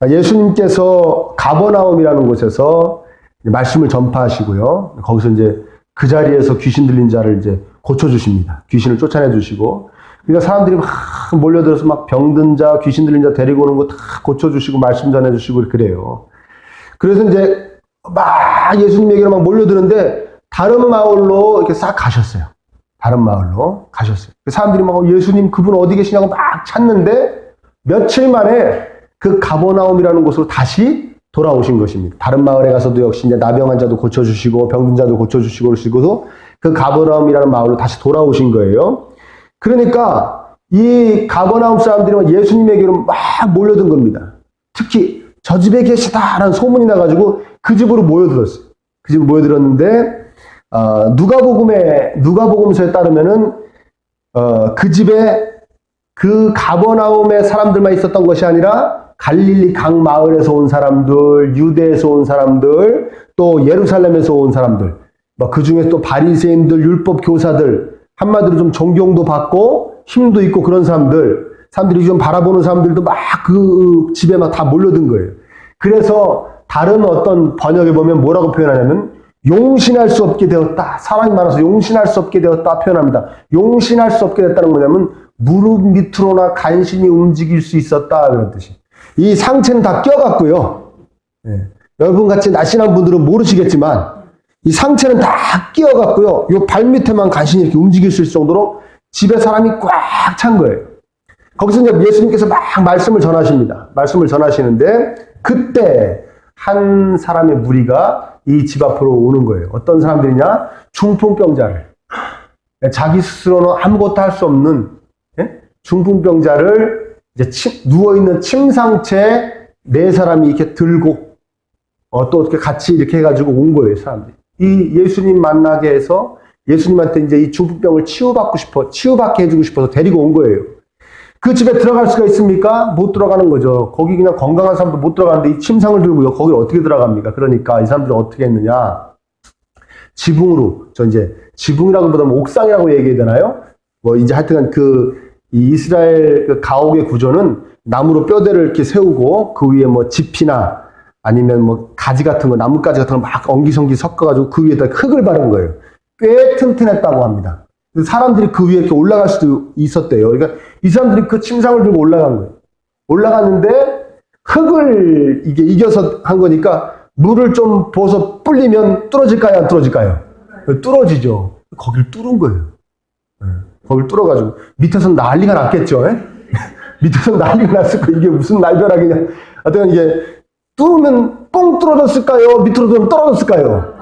예수님께서 가버나움이라는 곳에서 말씀을 전파하시고요. 거기서 이제 그 자리에서 귀신 들린 자를 이제 고쳐주십니다. 귀신을 쫓아내 주시고. 그러니까 사람들이 막 몰려들어서 막 병든 자, 귀신 들린 자 데리고 오는 거 다 고쳐주시고 말씀 전해주시고 그래요. 그래서 이제 막 예수님에게로 막 몰려드는데 다른 마을로 이렇게 싹 가셨어요. 다른 마을로 가셨어요. 사람들이 막 예수님 그분 어디 계시냐고 막 찾는데 며칠 만에 그 가버나움이라는 곳으로 다시 돌아오신 것입니다. 다른 마을에 가서도 역시 이제 나병한 자도 고쳐주시고 병든 자도 고쳐주시고 그러시고도 그 가버나움이라는 마을로 다시 돌아오신 거예요. 그러니까 이 가버나움 사람들이 예수님에게로 막 몰려든 겁니다. 특히 저 집에 계시다라는 소문이 나가지고 그 집으로 모여들었어요. 그 집으로 모여들었는데 누가복음서에 따르면은 그 집에 그 가버나움의 사람들만 있었던 것이 아니라 갈릴리 각 마을에서 온 사람들, 유대에서 온 사람들, 또 예루살렘에서 온 사람들, 그 중에 또 바리새인들, 율법 교사들, 한마디로 좀 존경도 받고 힘도 있고 그런 사람들이 좀 바라보는 사람들도 막 그 집에 막 다 몰려든 거예요. 그래서 다른 어떤 번역에 보면 뭐라고 표현하냐면 용신할 수 없게 되었다. 사람이 많아서 용신할 수 없게 되었다 표현합니다. 용신할 수 없게 됐다는 뭐냐면 무릎 밑으로나 간신히 움직일 수 있었다 그런 뜻이. 이 상체는 다 껴갖고요. 여러분 같이 날씬한 분들은 모르시겠지만 이 상체는 다 끼어갖고요. 요 발밑에만 간신히 이렇게 움직일 수 있을 정도로 집에 사람이 꽉 찬 거예요. 거기서 이제 예수님께서 막 말씀을 전하십니다. 말씀을 전하시는데 그때 한 사람의 무리가 이 집 앞으로 오는 거예요. 어떤 사람들이냐? 중풍병자를. 자기 스스로는 아무것도 할 수 없는 중풍병자를 이제 누워있는 침상채 네 사람이 이렇게 들고 또 이렇게 같이 이렇게 해가지고 온 거예요, 사람들이. 이 예수님 만나게 해서 예수님한테 이제 이 중풍병을 치유받게 해주고 싶어서 데리고 온 거예요. 그 집에 들어갈 수가 있습니까? 못 들어가는 거죠. 거기 그냥 건강한 사람도 못 들어가는데 이 침상을 들고요. 거기 어떻게 들어갑니까? 그러니까 이 사람들은 어떻게 했느냐? 지붕으로, 지붕이라고 보다는 옥상이라고 얘기해야 되나요? 이제 하여튼간 이 이스라엘 그 가옥의 구조는 나무로 뼈대를 이렇게 세우고 그 위에 짚이나 아니면 가지 같은 거, 나뭇가지 같은 거 막 엉기성기 섞어가지고 그 위에다 흙을 바른 거예요. 꽤 튼튼했다고 합니다. 사람들이 그 위에 이렇게 올라갈 수도 있었대요. 그러니까 이 사람들이 그 침상을 들고 올라간 거예요. 올라갔는데 흙을 이게 이겨서 한 거니까 물을 좀 부어서 불리면 뚫어질까요? 안 뚫어질까요? 뚫어지죠. 거길 뚫은 거예요. 거길 뚫어가지고 밑에서는 난리가 났겠죠. 밑에서 난리가 났을 거예요. 이게 무슨 날벼락이냐. 하여튼 이게 뚫으면 뻥 뚫어졌을까요? 밑으로 좀 떨어졌을까요?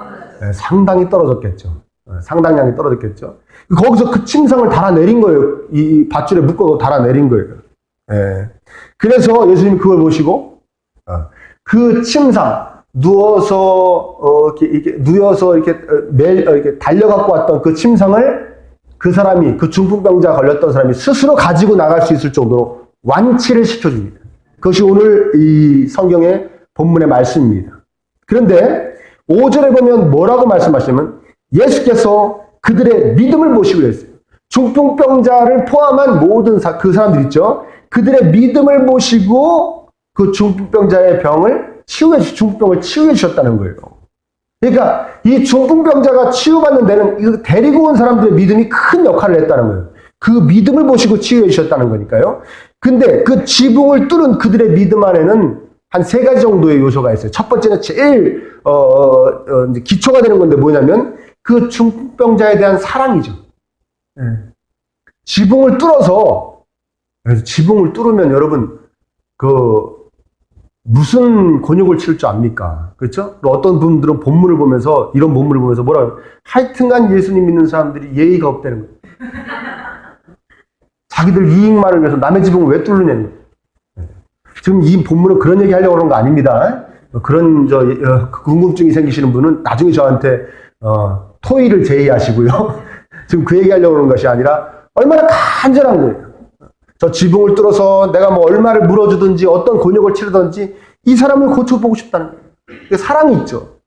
상당히 떨어졌겠죠. 상당량이 떨어졌겠죠. 거기서 그 침상을 달아내린 거예요. 이 밧줄에 묶어서 달아내린 거예요. 그래서 예수님이 그걸 보시고 그 침상 누워서 이렇게 달려갖고 왔던 그 침상을 그 사람이 그 중풍병자 걸렸던 사람이 스스로 가지고 나갈 수 있을 정도로 완치를 시켜줍니다. 그것이 오늘 이 성경의 본문의 말씀입니다. 그런데 5절에 보면 뭐라고 말씀하시냐면 예수께서 그들의 믿음을 보시고 그랬어요. 중풍병자를 포함한 모든 그 사람들 있죠. 그들의 믿음을 보시고 그 중풍병자의 중풍병을 치유해 주셨다는 거예요. 그러니까 이 중풍병자가 치유받는 데는 데리고 온 사람들의 믿음이 큰 역할을 했다는 거예요. 그 믿음을 보시고 치유해 주셨다는 거니까요. 근데 그 지붕을 뚫은 그들의 믿음 안에는 한 3가지 정도의 요소가 있어요. 첫 번째는 제일 이제 기초가 되는 건데 뭐냐면 그 중풍병자에 대한 사랑이죠. 지붕을 뚫으면 여러분 무슨 곤욕을 치를 줄 압니까? 그렇죠? 어떤 분들은 본문을 보면서 이런 본문을 보면서 뭐라고 하여튼간 예수님 믿는 사람들이 예의가 없다는 거예요. 자기들 이익만을 위해서 남의 지붕을 왜 뚫느냐는 거예요. 지금 이 본문은 그런 얘기 하려고 그런 거 아닙니다. 그런 궁금증이 생기시는 분은 나중에 저한테 토의를 제의하시고요. 지금 그 얘기 하려고 그런 것이 아니라 얼마나 간절한 거예요. 저 지붕을 뚫어서 내가 얼마를 물어주든지 어떤 곤욕을 치르든지 이 사람을 고쳐보고 싶다는 거예요. 사랑이 있죠.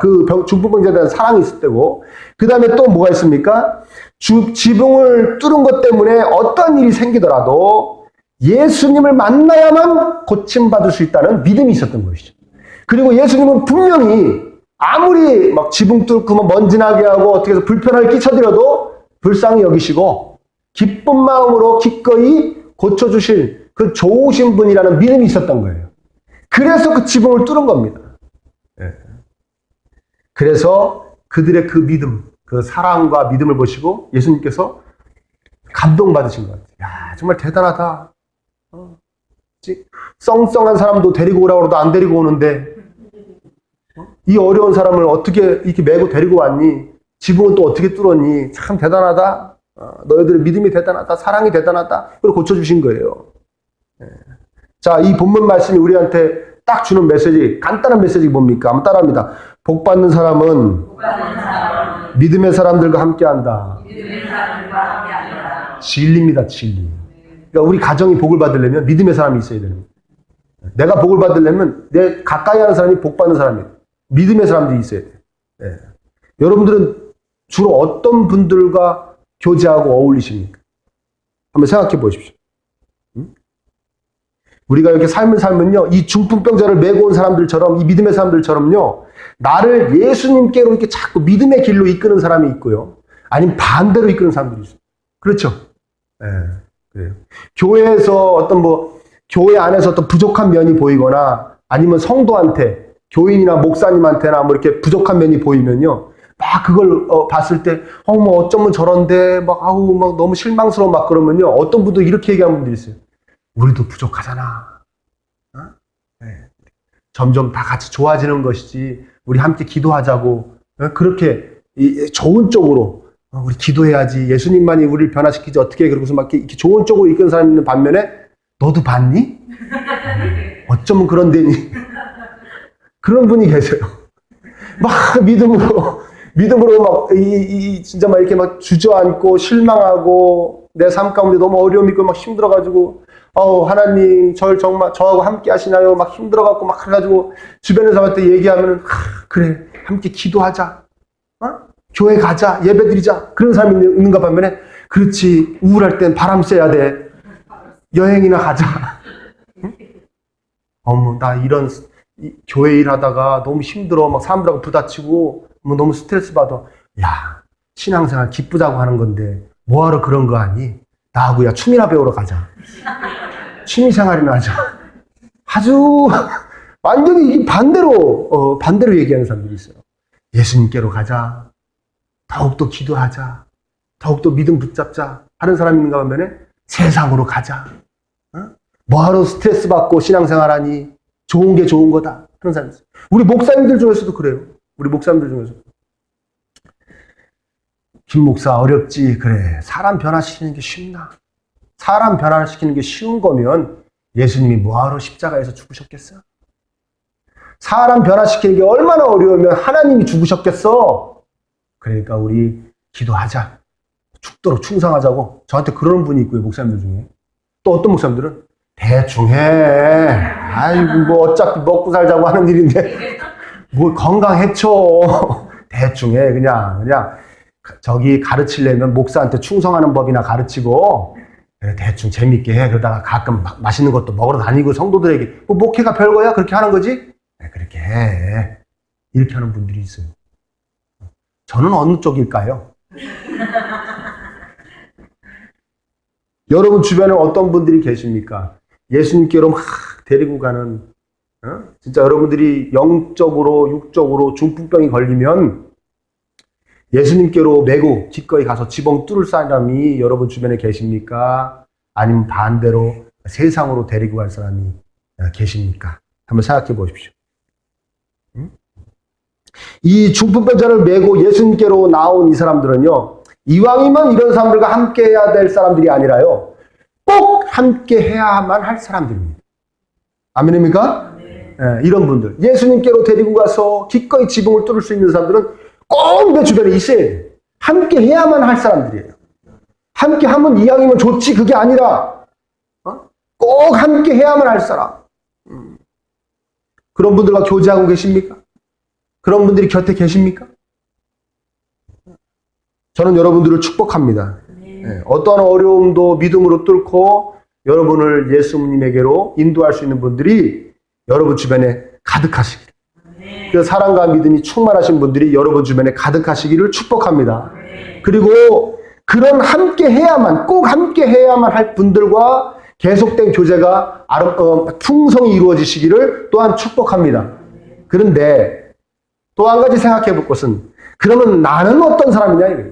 그 중풍병자에 대한 사랑이 있을 때고 그 다음에 또 뭐가 있습니까? 지붕을 뚫은 것 때문에 어떤 일이 생기더라도 예수님을 만나야만 고침받을 수 있다는 믿음이 있었던 것이죠. 그리고 예수님은 분명히 아무리 막 지붕 뚫고 먼지 나게 하고 어떻게 해서 불편하게 끼쳐드려도 불쌍히 여기시고 기쁜 마음으로 기꺼이 고쳐주실 그 좋으신 분이라는 믿음이 있었던 거예요. 그래서 그 지붕을 뚫은 겁니다. 그래서 그들의 그 믿음, 그 사랑과 믿음을 보시고 예수님께서 감동받으신 것 같아요. 야, 정말 대단하다. 썽썽한 사람도 데리고 오라고 해도 안 데리고 오는데 이 어려운 사람을 어떻게 이렇게 메고 데리고 왔니? 지붕은 또 어떻게 뚫었니? 참 대단하다. 너희들의 믿음이 대단하다. 사랑이 대단하다. 그걸 고쳐주신 거예요. 자, 이 본문 말씀이 우리한테 딱 주는 메시지, 간단한 메시지 뭡니까? 한번 따라합니다. 복 받는 사람은 믿음의 사람들과 함께한다. 진리입니다, 진리. 그러니까 우리 가정이 복을 받으려면 믿음의 사람이 있어야 되는 거예요. 내가 복을 받으려면 내 가까이 하는 사람이 복 받는 사람이에요. 믿음의 사람들이 있어야 돼요. 네. 여러분들은 주로 어떤 분들과 교제하고 어울리십니까? 한번 생각해 보십시오. 우리가 이렇게 삶을 살면요, 이 중풍병자를 메고 온 사람들처럼, 이 믿음의 사람들처럼요, 나를 예수님께로 이렇게 자꾸 믿음의 길로 이끄는 사람이 있고요, 아니면 반대로 이끄는 사람들이 있어요. 그렇죠? 네, 그래요. 교회에서 어떤 교회 안에서 어떤 부족한 면이 보이거나, 아니면 성도한테, 교인이나 목사님한테나 이렇게 부족한 면이 보이면요, 막 그걸 봤을 때, 어쩌면 저런데, 너무 실망스러워 그러면요, 어떤 분도 이렇게 얘기하는 분들이 있어요. 우리도 부족하잖아. 네. 점점 다 같이 좋아지는 것이지. 우리 함께 기도하자고. 그렇게 좋은 쪽으로 우리 기도해야지. 예수님만이 우리를 변화시키지 어떻게 그러고서 막 이렇게 좋은 쪽으로 이끄는 사람이 있는 반면에 너도 봤니? 어쩌면 그런 데니? 그런 분이 계세요. 막 믿음으로 진짜 이렇게 주저앉고 실망하고 내 삶 가운데 너무 어려움이 있고 힘들어가지고 하나님, 저하고 함께 하시나요? 힘들어갖고 그래가지고, 주변에 사람한테 얘기하면은, 그래, 함께 기도하자. 교회 가자. 예배 드리자. 그런 사람이 있는가 반면에, 그렇지, 우울할 땐 바람 쐬야 돼. 여행이나 가자. 나 교회 일 하다가 너무 힘들어. 사람들하고 부딪히고, 너무 스트레스 받아. 야, 신앙생활 기쁘자고 하는 건데, 뭐하러 그런 거 아니? 나하고 춤이나 배우러 가자. 취미생활이나 하자. 아주 완전히 반대로 얘기하는 사람들이 있어요. 예수님께로 가자. 더욱더 기도하자. 더욱더 믿음 붙잡자. 하는 사람이 있는가 하면 세상으로 가자. 뭐하러 스트레스 받고 신앙생활하니? 좋은 게 좋은 거다. 하는 사람이 있어요. 우리 목사님들 중에서도 그래요. 우리 목사님들 중에서도. 김 목사 어렵지. 그래. 사람 변화시키는 게 쉽나? 사람 변화시키는 게 쉬운 거면 예수님이 뭐하러 십자가에서 죽으셨겠어? 사람 변화시키는 게 얼마나 어려우면 하나님이 죽으셨겠어? 그러니까 우리 기도하자. 죽도록 충성하자고. 저한테 그러는 분이 있고요. 목사님들 중에. 또 어떤 목사님들은 대충 해. 아이고 어차피 먹고 살자고 하는 일인데 건강 해쳐. 대충 해. 그냥 저기 가르치려면 목사한테 충성하는 법이나 가르치고 대충 재밌게 해. 그러다가 가끔 맛있는 것도 먹으러 다니고 성도들에게 목회가 별거야? 그렇게 하는 거지? 네, 그렇게 해. 이렇게 하는 분들이 있어요. 저는 어느 쪽일까요? 여러분 주변에 어떤 분들이 계십니까? 예수님께로 막 데리고 가는 진짜 여러분들이 영적으로 육적으로 중풍병이 걸리면 예수님께로 메고 기꺼이 가서 지붕 뚫을 사람이 여러분 주변에 계십니까? 아니면 반대로 세상으로 데리고 갈 사람이 계십니까? 한번 생각해 보십시오. 이 중풍병자를 메고 예수님께로 나온 이 사람들은요, 이왕이면 이런 사람들과 함께 해야 될 사람들이 아니라요, 꼭 함께 해야만 할 사람들입니다. 아멘입니까? 네. 이런 분들. 예수님께로 데리고 가서 기꺼이 지붕을 뚫을 수 있는 사람들은 꼭 내 주변에 있어야 돼요. 함께 해야만 할 사람들이에요. 함께 하면 이왕이면 좋지, 그게 아니라, 꼭 함께 해야만 할 사람. 그런 분들과 교제하고 계십니까? 그런 분들이 곁에 계십니까? 저는 여러분들을 축복합니다. 네. 어떠한 어려움도 믿음으로 뚫고 여러분을 예수님에게로 인도할 수 있는 분들이 여러분 주변에 가득하시기를. 그 사랑과 믿음이 충만하신 분들이 여러분 주변에 가득하시기를 축복합니다. 그리고 그런 함께 해야만, 꼭 함께 해야만 할 분들과 계속된 교제가 풍성히 이루어지시기를 또한 축복합니다. 그런데 또 한 가지 생각해 볼 것은, 그러면 나는 어떤 사람이냐 이거예요.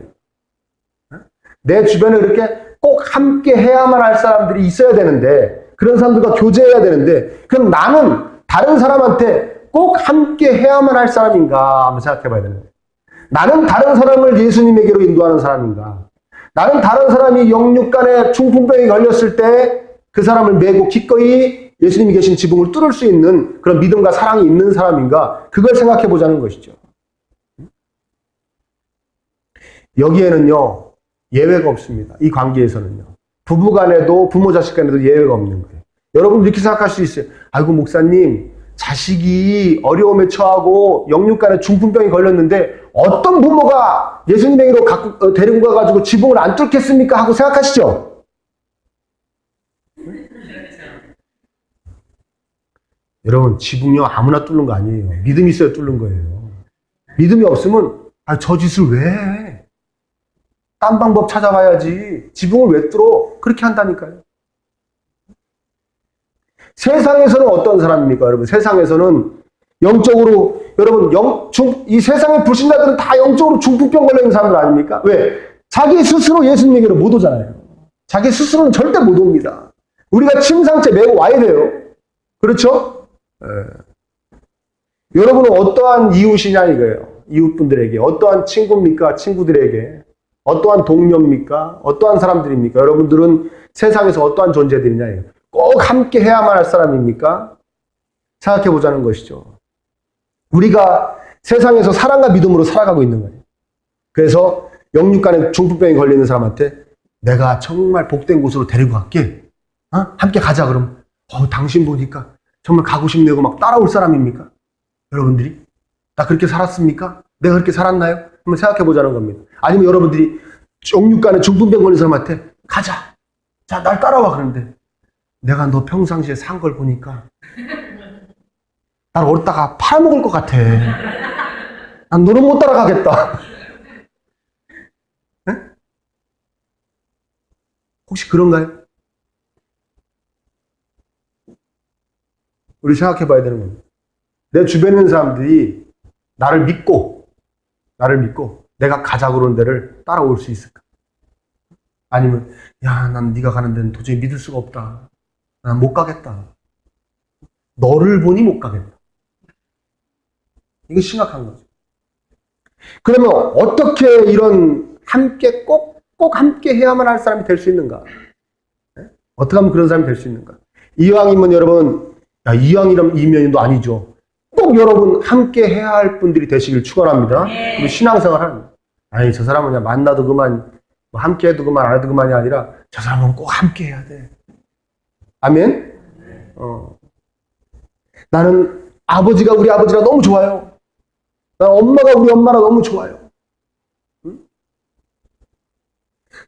내 주변에 그렇게 꼭 함께 해야만 할 사람들이 있어야 되는데, 그런 사람들과 교제해야 되는데, 그럼 나는 다른 사람한테 꼭 함께 해야만 할 사람인가 한번 생각해 봐야 되는데, 나는 다른 사람을 예수님에게로 인도하는 사람인가? 나는 다른 사람이 영육간에 중풍병이 걸렸을 때 그 사람을 메고 기꺼이 예수님이 계신 지붕을 뚫을 수 있는 그런 믿음과 사랑이 있는 사람인가? 그걸 생각해 보자는 것이죠. 여기에는요, 예외가 없습니다. 이 관계에서는요. 부부 간에도, 부모 자식 간에도 예외가 없는 거예요. 여러분 이렇게 생각할 수 있어요. 아이고, 목사님, 자식이 어려움에 처하고 영육간에 중풍병이 걸렸는데 어떤 부모가 예수님에게로 데리고 가가지고 지붕을 안 뚫겠습니까? 하고 생각하시죠? 여러분, 지붕이요, 아무나 뚫는 거 아니에요. 믿음이 있어야 뚫는 거예요. 믿음이 없으면, 저 짓을 왜 해? 딴 방법 찾아봐야지. 지붕을 왜 뚫어? 그렇게 한다니까요. 세상에서는 어떤 사람입니까, 여러분? 세상에서는 영적으로, 여러분, 이 세상의 불신자들은 다 영적으로 중풍병 걸려 있는 사람들 아닙니까? 왜? 자기 스스로 예수님에게로 못 오잖아요. 자기 스스로는 절대 못 옵니다. 우리가 침상째 메고 와야 돼요. 그렇죠? 여러분은 어떠한 이웃이냐 이거예요. 이웃분들에게. 어떠한 친구입니까? 친구들에게. 어떠한 동료입니까? 어떠한 사람들입니까? 여러분들은 세상에서 어떠한 존재들이냐 이거예요. 꼭 함께 해야만 할 사람입니까? 생각해 보자는 것이죠. 우리가 세상에서 사랑과 믿음으로 살아가고 있는 거예요. 그래서 영육간에 중풍병이 걸리는 사람한테 내가 정말 복된 곳으로 데리고 갈게. 함께 가자 그럼. 당신 보니까 정말 가고 싶네요. 막 따라올 사람입니까? 여러분들이? 나 그렇게 살았습니까? 내가 그렇게 살았나요? 한번 생각해 보자는 겁니다. 아니면 여러분들이 영육간에 중풍병 걸린 사람한테 가자. 자, 날 따라와. 그런데 내가 너 평상시에 산 걸 보니까 날 어디다가 팔아먹을 것 같아. 난 너는 못 따라가겠다. 네? 혹시 그런가요? 우리 생각해 봐야 되는 겁니다. 내 주변에 있는 사람들이 나를 믿고 내가 가자고 그러는 데를 따라올 수 있을까? 아니면 난 네가 가는 데는 도저히 믿을 수가 없다. 난 못 가겠다. 너를 보니 못 가겠다. 이게 심각한 거죠. 그러면 어떻게 이런 함께 꼭 함께 해야만 할 사람이 될 수 있는가? 어떻게 하면 그런 사람이 될 수 있는가? 이왕이면 여러분, 이왕이면도 아니죠. 꼭 여러분 함께 해야 할 분들이 되시길 축원합니다. 그리고 신앙생활 하는 거예요. 아니, 저 사람은 그냥 만나도 그만, 함께 해도 그만, 안 해도 그만이 아니라 저 사람은 꼭 함께 해야 돼. 아멘? 나는 아버지가 우리 아버지가 너무 좋아요. 난 엄마가 우리 엄마가 너무 좋아요. 응?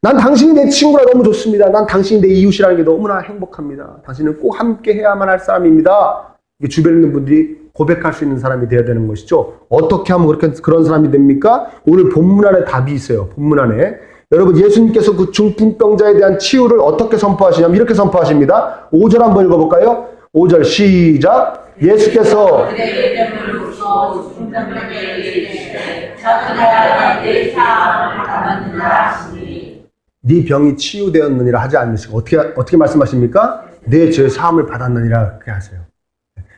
난 당신이 내 친구라 너무 좋습니다. 난 당신이 내 이웃이라는 게 너무나 행복합니다. 당신은 꼭 함께 해야만 할 사람입니다. 이게 주변에 있는 분들이 고백할 수 있는 사람이 되어야 되는 것이죠. 어떻게 하면 그런 사람이 됩니까? 오늘 본문 안에 답이 있어요. 본문 안에. 여러분, 예수님께서 그 중풍병자에 대한 치유를 어떻게 선포하시냐면 이렇게 선포하십니다. 5절 한번 읽어볼까요? 5절 시작. 예수께서 네 병이 치유되었느니라 하지 않으시고 어떻게 말씀하십니까? 내 죄 사함을 받았느니라 그렇게 하세요.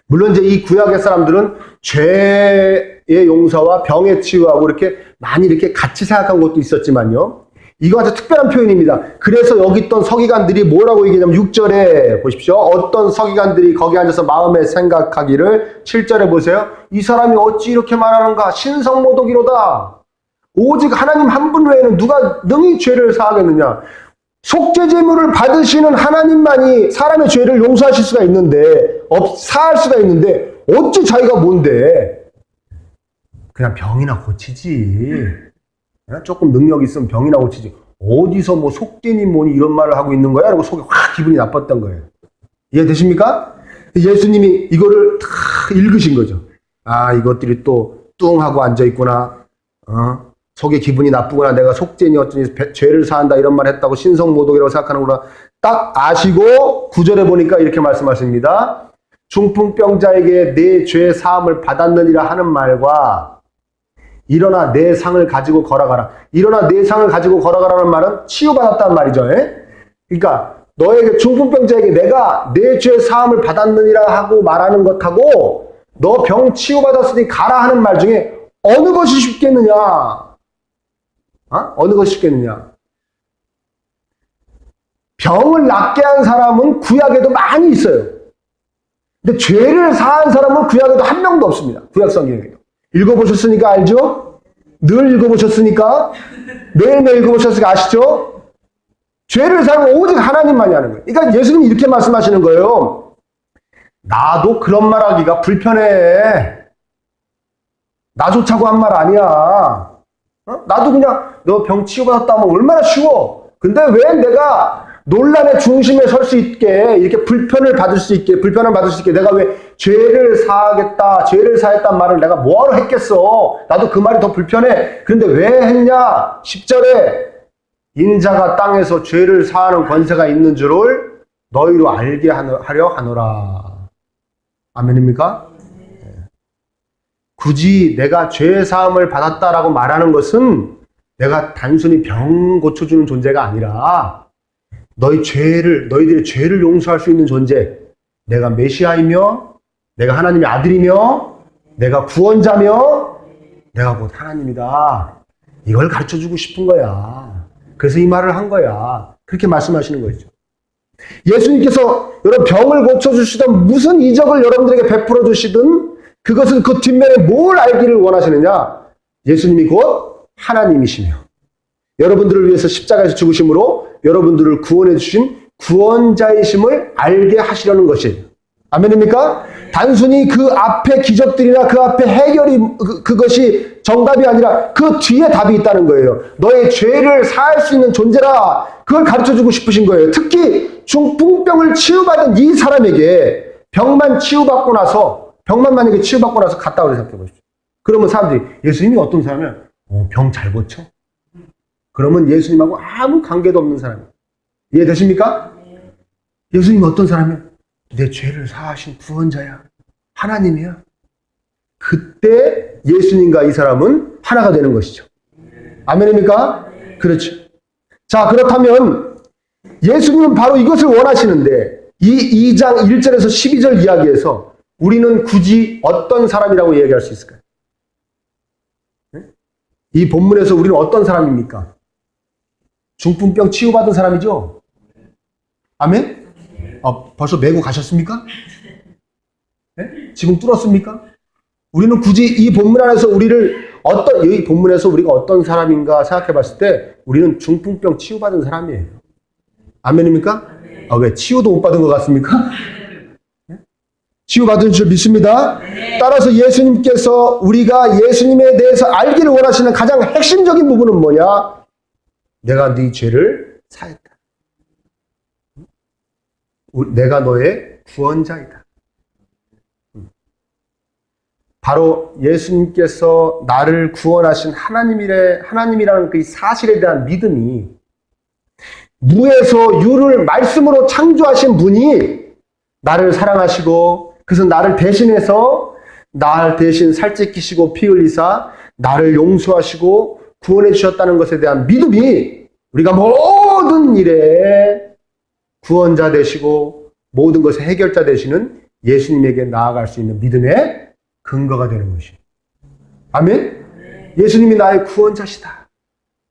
물론 이제 이 구약의 사람들은 죄의 용서와 병의 치유하고 이렇게 많이 이렇게 같이 생각한 것도 있었지만요. 이거 아주 특별한 표현입니다. 그래서 여기 있던 서기관들이 뭐라고 얘기하냐면 6절에 보십시오. 어떤 서기관들이 거기 앉아서 마음에 생각하기를 7절에 보세요. 이 사람이 어찌 이렇게 말하는가? 신성모독이로다. 오직 하나님 한 분 외에는 누가 능히 죄를 사하겠느냐? 속죄제물을 받으시는 하나님만이 사람의 죄를 용서하실 수가 있는데, 사할 수가 있는데, 어찌 자기가 뭔데? 그냥 병이나 고치지. 조금 능력이 있으면 병이나 고치지. 어디서 뭐 속죄니 뭐니 이런 말을 하고 있는 거야? 라고 속에 확 기분이 나빴던 거예요. 이해되십니까? 예수님이 이거를 다 읽으신 거죠. 아, 이것들이 또 뚱하고 앉아있구나. 속에 기분이 나쁘구나. 내가 속죄니 어쩌니 죄를 사한다 이런 말 했다고 신성모독이라고 생각하는구나. 딱 아시고 9절에 보니까 이렇게 말씀하십니다. 중풍병자에게 내 죄 사함을 받았느니라 하는 말과 일어나 내 상을 가지고 걸어가라. 일어나 내 상을 가지고 걸어가라는 말은 치유받았다는 말이죠. 그러니까 너에게 중풍병자에게 내가 내 죄 사함을 받았느니라 하고 말하는 것하고 너 병 치유받았으니 가라 하는 말 중에 어느 것이 쉽겠느냐? 어느 것이 쉽겠느냐? 병을 낫게 한 사람은 구약에도 많이 있어요. 근데 죄를 사한 사람은 구약에도 한 명도 없습니다. 구약 성경에도. 읽어보셨으니까 알죠? 늘 읽어보셨으니까? 매일매일 읽어보셨으니까 아시죠? 죄를 사는 오직 하나님만이 하는 거예요. 그러니까 예수님이 이렇게 말씀하시는 거예요. 나도 그런 말 하기가 불편해. 나 좋자고 한 말 아니야. 나도 그냥 너 병 치유받았다 하면 얼마나 쉬워. 근데 왜 내가 논란의 중심에 설 수 있게 이렇게 불편을 받을 수 있게 내가 왜 죄를 사하겠다 죄를 사했단 말을 내가 뭐하러 했겠어. 나도 그 말이 더 불편해. 그런데 왜 했냐. 10절에 인자가 땅에서 죄를 사하는 권세가 있는 줄을 너희로 알게 하려 하노라. 아멘입니까? 굳이 내가 죄 사함을 받았다라고 말하는 것은 내가 단순히 병 고쳐주는 존재가 아니라 너희들의 죄를 용서할 수 있는 존재. 내가 메시아이며, 내가 하나님의 아들이며, 내가 구원자며, 내가 곧 하나님이다. 이걸 가르쳐주고 싶은 거야. 그래서 이 말을 한 거야. 그렇게 말씀하시는 거죠. 예수님께서 여러분 병을 고쳐주시던 무슨 이적을 여러분들에게 베풀어 주시든 그것은 그 뒷면에 뭘 알기를 원하시느냐? 예수님이 곧 하나님이시며 여러분들을 위해서 십자가에서 죽으심으로 여러분들을 구원해 주신 구원자이심을 알게 하시려는 것이에요. 아멘입니까? 단순히 그 앞에 기적들이나 그 앞에 해결이 그것이 정답이 아니라 그 뒤에 답이 있다는 거예요. 너의 죄를 사할 수 있는 존재라. 그걸 가르쳐주고 싶으신 거예요. 특히 중풍병을 치유받은 이 사람에게 병만 만약에 치유받고 나서 갔다 오래 생각해 보십시오. 그러면 사람들이 예수님이 어떤 사람이야? 병 잘 고쳐? 그러면 예수님하고 아무 관계도 없는 사람이에요. 이해되십니까? 예수님이 어떤 사람이야? 내 죄를 사하신 구원자야. 하나님이야. 그때 예수님과 이 사람은 하나가 되는 것이죠. 아멘입니까? 그렇죠. 자, 그렇다면 예수님은 바로 이것을 원하시는데 이 2장 1절에서 12절 이야기에서 우리는 굳이 어떤 사람이라고 얘기할 수 있을까요? 이 본문에서 우리는 어떤 사람입니까? 중풍병 치유받은 사람이죠? 아멘? 벌써 메고 가셨습니까? 네? 지금 뚫었습니까? 우리는 굳이 이 본문 안에서 이 본문에서 우리가 어떤 사람인가 생각해 봤을 때 우리는 중풍병 치유받은 사람이에요. 아멘입니까? 왜 치유도 못 받은 것 같습니까? 치유받은 줄 믿습니다. 따라서 예수님께서 우리가 예수님에 대해서 알기를 원하시는 가장 핵심적인 부분은 뭐냐? 내가 네 죄를 사했다. 내가 너의 구원자이다. 바로 예수님께서 나를 구원하신 하나님이라는 그 사실에 대한 믿음이 무에서 유를 말씀으로 창조하신 분이 나를 사랑하시고 그래서 나를 대신해서 날 대신 살찌키시고 피 흘리사 나를 용서하시고 구원해 주셨다는 것에 대한 믿음이 우리가 모든 일에 구원자 되시고 모든 것의 해결자 되시는 예수님에게 나아갈 수 있는 믿음의 근거가 되는 것이에요. 아멘? 예수님이 나의 구원자시다.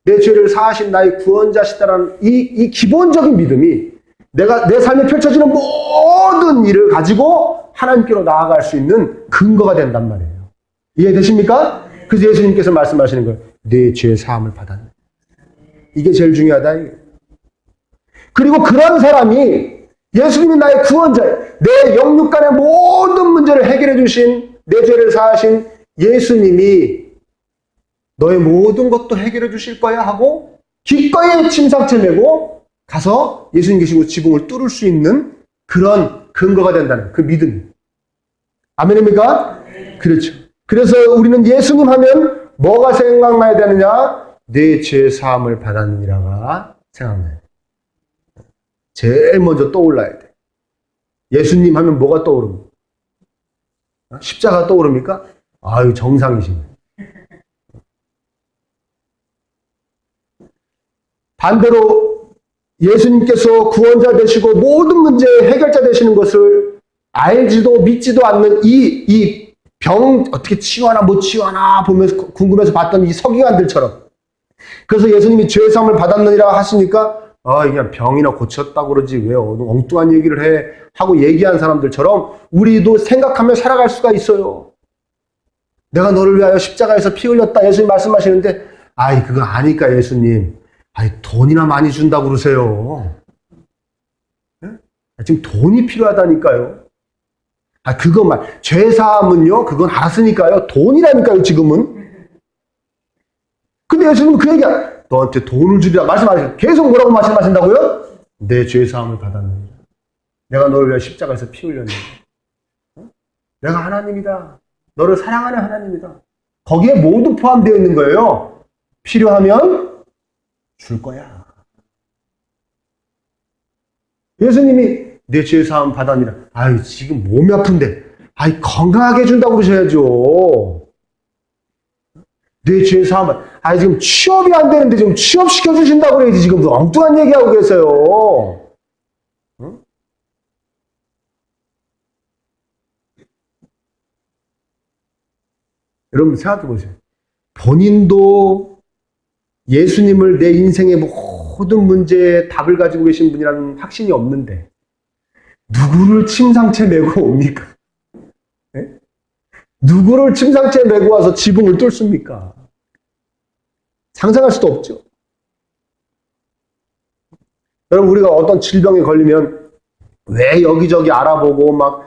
내 죄를 사하신 나의 구원자시다라는 이 기본적인 믿음이 내 삶에 펼쳐지는 모든 일을 가지고 하나님께로 나아갈 수 있는 근거가 된단 말이에요. 이해되십니까? 그래서 예수님께서 말씀하시는 거예요. 내 죄 사함을 받았네. 이게 제일 중요하다. 그리고 그런 사람이 예수님이 나의 구원자예요. 내 영육간의 모든 문제를 해결해 주신 내 죄를 사하신 예수님이 너의 모든 것도 해결해 주실 거야 하고 기꺼이 침상채 메고 가서 예수님 계시고 지붕을 뚫을 수 있는 그런 근거가 된다는 그 믿음. 아멘입니까? 그렇죠. 그래서 우리는 예수님 하면 뭐가 생각나야 되느냐? 내 죄 사함을 받았느니라가 생각나요. 제일 먼저 떠올라야 돼. 예수님 하면 뭐가 떠오릅니까? 십자가 떠오릅니까? 아유, 정상이시네. 반대로 예수님께서 구원자 되시고 모든 문제의 해결자 되시는 것을 알지도 믿지도 않는 이 병 어떻게 치유하나 못 치유하나 보면서 궁금해서 봤던 이 서기관들처럼, 그래서 예수님이 죄사함을 받았느니라 하시니까 그냥 병이나 고쳤다고 그러지 왜 엉뚱한 얘기를 해 하고 얘기한 사람들처럼 우리도 생각하며 살아갈 수가 있어요. 내가 너를 위하여 십자가에서 피 흘렸다 예수님 말씀하시는데 그거 아니까 예수님 돈이나 많이 준다고 그러세요. 지금 돈이 필요하다니까요. 그것만 죄사함은요 그건 알았으니까요. 돈이라니까요 지금은. 근데 예수님은 그 얘기야. 너한테 돈을 주리라 말씀하시고 계속 뭐라고 말씀하신다고요? 내 죄사함을 받았느니라. 내가 너를 위해 십자가에서 피 흘렸느니라. 내가 하나님이다. 너를 사랑하는 하나님이다. 거기에 모두 포함되어 있는 거예요. 필요하면 줄 거야. 예수님이 내 죄사함 받았느니라. 지금 몸이 아픈데 건강하게 해준다고 그러셔야죠. 내 죄사함 지금 취업이 안 되는데 지금 취업시켜 주신다고 그래야지. 지금 엉뚱한 얘기하고 계세요. 응? 여러분 생각해 보세요. 본인도 예수님을 내 인생의 모든 문제에 답을 가지고 계신 분이라는 확신이 없는데 누구를 침상채 메고 옵니까? 네? 누구를 침상채 메고 와서 지붕을 뚫습니까? 상상할 수도 없죠. 여러분 우리가 어떤 질병에 걸리면 왜 여기저기 알아보고 막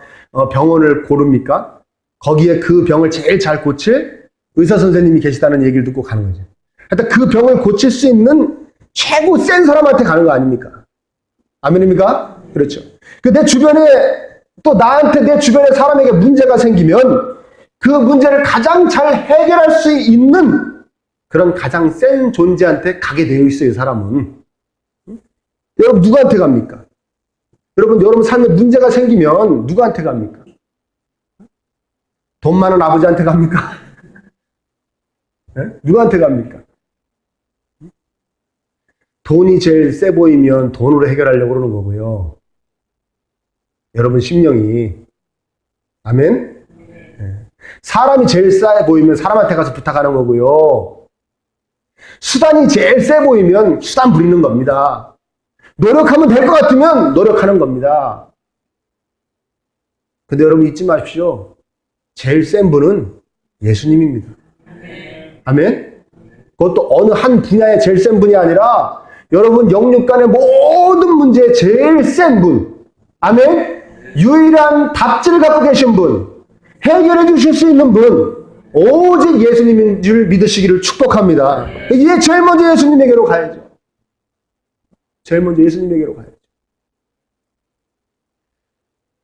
병원을 고릅니까? 거기에 그 병을 제일 잘 고칠 의사 선생님이 계시다는 얘기를 듣고 가는 거죠. 하여튼 그 병을 고칠 수 있는 최고 센 사람한테 가는 거 아닙니까? 아멘입니까? 그렇죠. 내 주변에 또 나한테 내 주변에 사람에게 문제가 생기면 그 문제를 가장 잘 해결할 수 있는 그런 가장 센 존재한테 가게 되어 있어요, 사람은. 여러분 누구한테 갑니까? 여러분 삶에 문제가 생기면 누구한테 갑니까? 돈 많은 아버지한테 갑니까? 네? 누구한테 갑니까? 돈이 제일 세 보이면 돈으로 해결하려고 그러는 거고요. 여러분 심령이 아멘? 네. 사람이 제일 세 보이면 사람한테 가서 부탁하는 거고요. 수단이 제일 세 보이면 수단 부리는 겁니다. 노력하면 될 것 같으면 노력하는 겁니다. 근데 여러분 잊지 마십시오. 제일 센 분은 예수님입니다. 아멘? 그것도 어느 한 분야의 제일 센 분이 아니라 여러분 영육간의 모든 문제의 제일 센 분. 아멘? 유일한 답지를 갖고 계신 분. 해결해 주실 수 있는 분. 오직 예수님인 줄 믿으시기를 축복합니다. 이제 제일 먼저 예수님에게로 가야죠. 제일 먼저 예수님에게로 가야죠.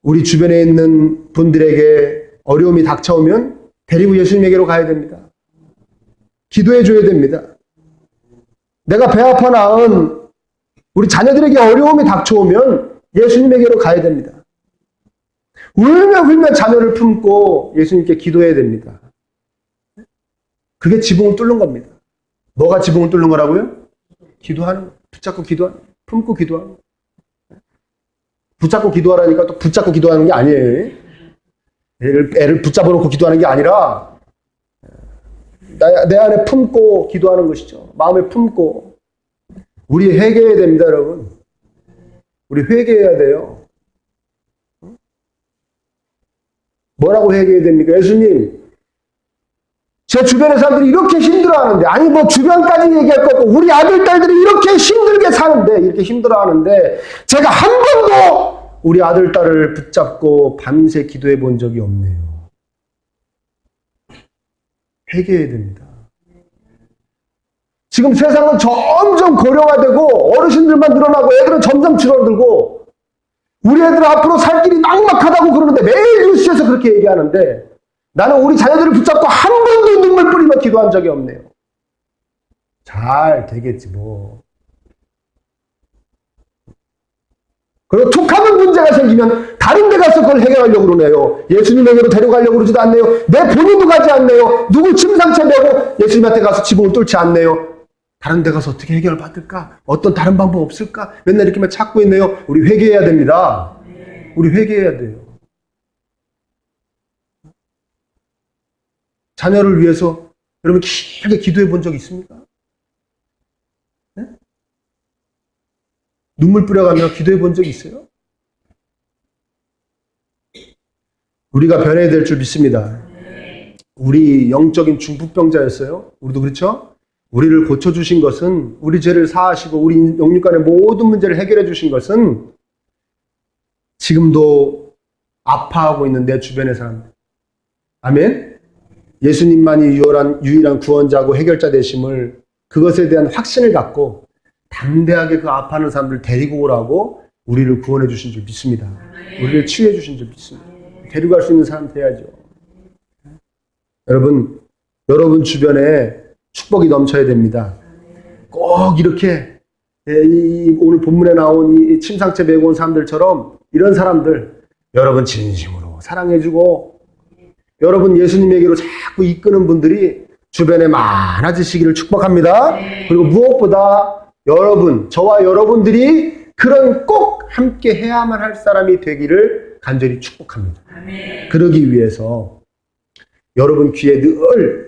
우리 주변에 있는 분들에게 어려움이 닥쳐오면 데리고 예수님에게로 가야 됩니다. 기도해 줘야 됩니다. 내가 배 아파 낳은 우리 자녀들에게 어려움이 닥쳐오면 예수님에게로 가야 됩니다. 울며 자녀를 품고 예수님께 기도해야 됩니다. 그게 지붕을 뚫는 겁니다. 뭐가 지붕을 뚫는 거라고요? 기도하는, 붙잡고 기도하는, 품고 기도하는. 붙잡고 기도하라니까 또 붙잡고 기도하는 게 아니에요. 애를 붙잡아 놓고 기도하는 게 아니라 내 안에 품고 기도하는 것이죠. 마음에 품고. 우리 회개해야 됩니다, 여러분. 우리 회개해야 돼요. 뭐라고 회개해야 됩니까? 예수님, 제 주변의 사람들이 이렇게 힘들어하는데, 아니 뭐 주변까지 얘기할 거 없고 우리 아들, 딸들이 이렇게 힘들게 사는데, 이렇게 힘들어하는데 제가 한 번도 우리 아들, 딸을 붙잡고 밤새 기도해 본 적이 없네요. 회개해야 됩니다. 지금 세상은 점점 고령화되고 어르신들만 늘어나고 애들은 점점 줄어들고 우리 애들 앞으로 살 길이 막막하다고 그러는데 매일 뉴스에서 그렇게 얘기하는데 나는 우리 자녀들을 붙잡고 한 번도 눈물 뿌리며 기도한 적이 없네요. 잘 되겠지 뭐. 그리고 툭하면 문제가 생기면 다른 데 가서 그걸 해결하려고 그러네요. 예수님에게로 데려가려고 그러지도 않네요. 내 본인도 가지 않네요. 누구 침상채 메고 예수님한테 가서 지붕을 뚫지 않네요. 다른 데 가서 어떻게 해결을 받을까? 어떤 다른 방법 없을까? 맨날 이렇게만 찾고 있네요. 우리 회개해야 됩니다. 우리 회개해야 돼요. 자녀를 위해서 여러분 길게 기도해 본 적 있습니까? 네? 눈물 뿌려가며 기도해 본 적 있어요? 우리가 변해야 될 줄 믿습니다. 우리 영적인 중풍병자였어요. 우리도 그렇죠? 우리를 고쳐주신 것은 우리 죄를 사하시고 우리 영육간의 모든 문제를 해결해 주신 것은 지금도 아파하고 있는 내 주변의 사람들. 아멘? 예수님만이 유일한 구원자고 해결자 되심을 그것에 대한 확신을 갖고 담대하게 그 아파하는 사람들 데리고 오라고 우리를 구원해 주신 줄 믿습니다. 우리를 치유해 주신 줄 믿습니다. 데려갈 수 있는 사람 돼야죠. 여러분 주변에 축복이 넘쳐야 됩니다. 꼭 이렇게 오늘 본문에 나온 이 침상채 메고 온 사람들처럼 이런 사람들 여러분 진심으로 사랑해주고 여러분 예수님에게로 자꾸 이끄는 분들이 주변에 많아지시기를 축복합니다. 그리고 무엇보다 저와 여러분들이 그런 꼭 함께 해야만 할 사람이 되기를 간절히 축복합니다. 그러기 위해서 여러분 귀에 늘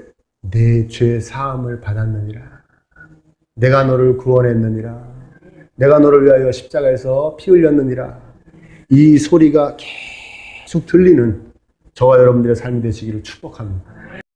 내 죄 사함을 받았느니라. 내가 너를 구원했느니라. 내가 너를 위하여 십자가에서 피 흘렸느니라. 이 소리가 계속 들리는 저와 여러분들의 삶이 되시기를 축복합니다.